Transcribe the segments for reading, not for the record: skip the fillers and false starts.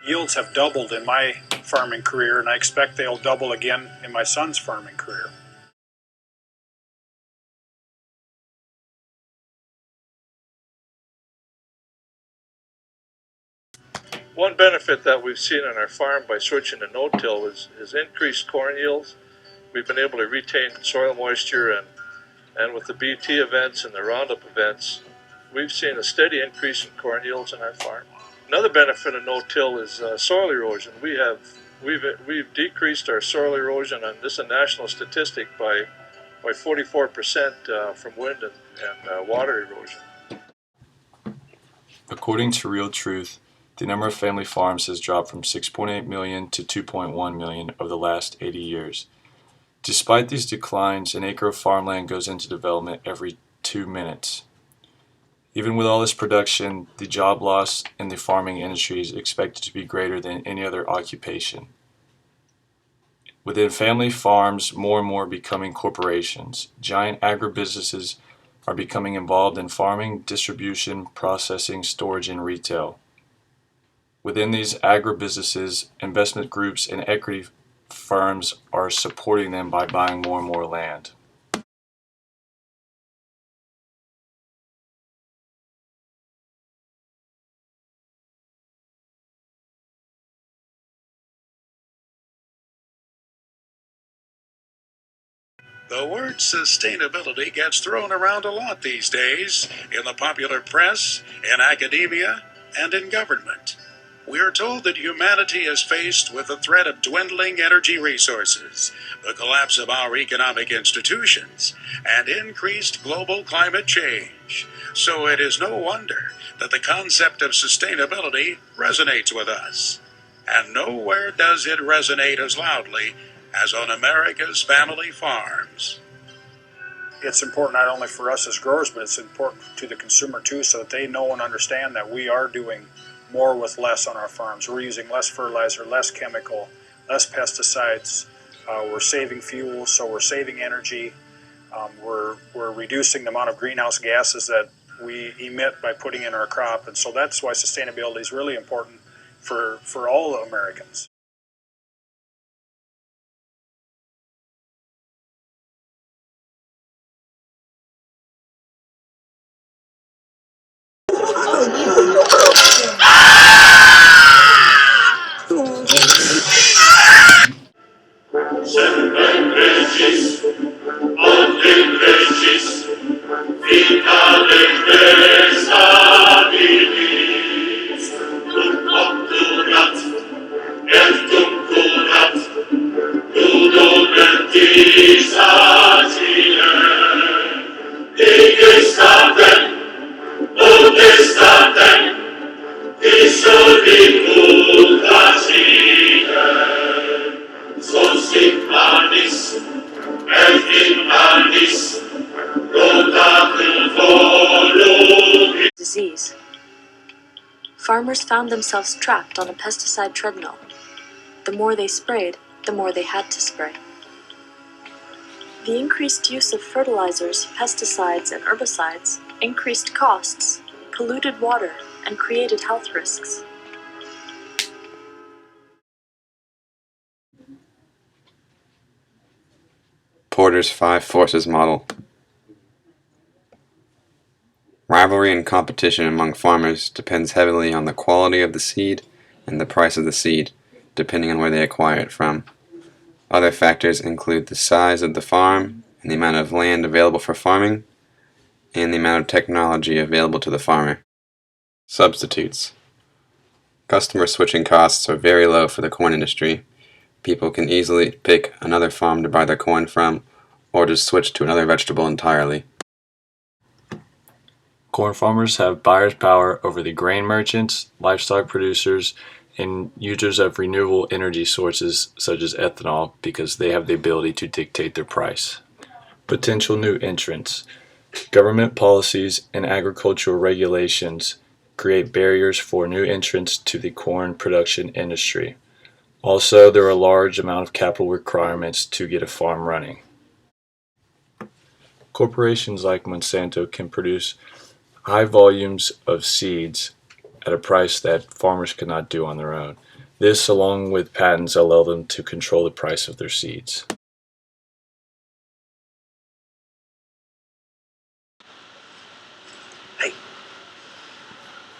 Yields have doubled in my farming career, and I expect they'll double again in my son's farming career. One benefit that we've seen on our farm by switching to no-till is increased corn yields. We've been able to retain soil moisture, and with the BT events and the Roundup events, we've seen a steady increase in corn yields on our farm. Another benefit of no-till is soil erosion. We've decreased our soil erosion, and this is a national statistic, by 44% from wind and water erosion. According to Real Truth, the number of family farms has dropped from 6.8 million to 2.1 million over the last 80 years. Despite these declines, an acre of farmland goes into development every 2 minutes. Even with all this production, the job loss in the farming industry is expected to be greater than any other occupation. Within family farms, more and more are becoming corporations. Giant agribusinesses are becoming involved in farming, distribution, processing, storage, and retail. Within these agribusinesses, investment groups and equity firms are supporting them by buying more and more land. The word sustainability gets thrown around a lot these days in the popular press, in academia, and in government. We are told that humanity is faced with the threat of dwindling energy resources, the collapse of our economic institutions, and increased global climate change. So it is no wonder that the concept of sustainability resonates with us. And nowhere does it resonate as loudly as on America's family farms. It's important not only for us as growers, but it's important to the consumer too, so that they know and understand that we are doing more with less on our farms. We're using less fertilizer, less chemical, less pesticides. We're saving fuel, so we're saving energy. We're reducing the amount of greenhouse gases that we emit by putting in our crop, and so that's why sustainability is really important for all Americans. Disease. Farmers found themselves trapped on a pesticide treadmill. The more they sprayed, the more they had to spray. The increased use of fertilizers, pesticides, and herbicides increased costs, polluted water, and created health risks. Porter's 5 Forces Model. Rivalry and competition among farmers depends heavily on the quality of the seed and the price of the seed, depending on where they acquire it from. Other factors include the size of the farm and the amount of land available for farming, and the amount of technology available to the farmer. Substitutes. Customer switching costs are very low for the corn industry. People can easily pick another farm to buy their corn from, or just switch to another vegetable entirely. Corn farmers have buyer's power over the grain merchants, livestock producers, and users of renewable energy sources such as ethanol, because they have the ability to dictate their price. Potential new entrants. Government policies and agricultural regulations create barriers for new entrants to the corn production industry. Also, there are a large amount of capital requirements to get a farm running. Corporations like Monsanto can produce high volumes of seeds at a price that farmers cannot do on their own. This, along with patents, allow them to control the price of their seeds. Hey,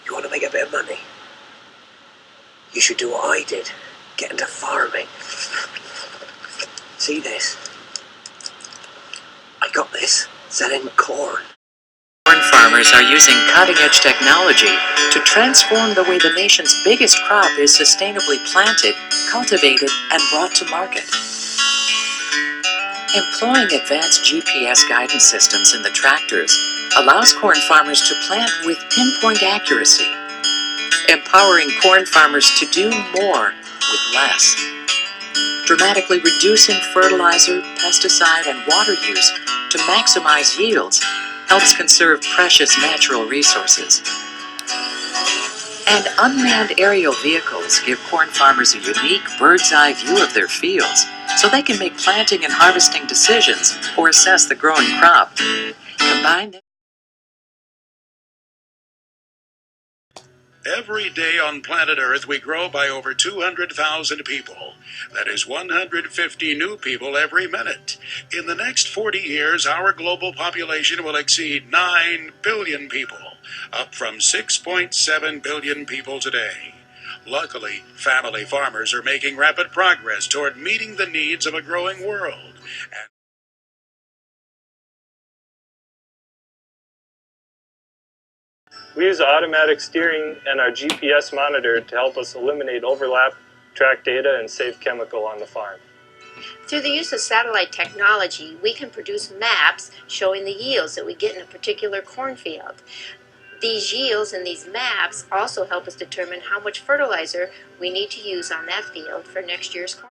you want to make a bit of money? You should do what I did. Get into farming. See this? I got this. Selling corn. Corn farmers are using cutting-edge technology to transform the way the nation's biggest crop is sustainably planted, cultivated, and brought to market. Employing advanced GPS guidance systems in the tractors allows corn farmers to plant with pinpoint accuracy, empowering corn farmers to do more with less, dramatically reducing fertilizer, pesticide, and water use to maximize yields helps conserve precious natural resources. And unmanned aerial vehicles give corn farmers a unique bird's-eye view of their fields so they can make planting and harvesting decisions or assess the growing crop. Combine Every day on planet Earth, we grow by over 200,000 people. That is 150 new people every minute. In the next 40 years, our global population will exceed 9 billion people, up from 6.7 billion people today. Luckily, family farmers are making rapid progress toward meeting the needs of a growing world. We use automatic steering and our GPS monitor to help us eliminate overlap, track data, and save chemical on the farm. Through the use of satellite technology, we can produce maps showing the yields that we get in a particular cornfield. These yields and these maps also help us determine how much fertilizer we need to use on that field for next year's corn.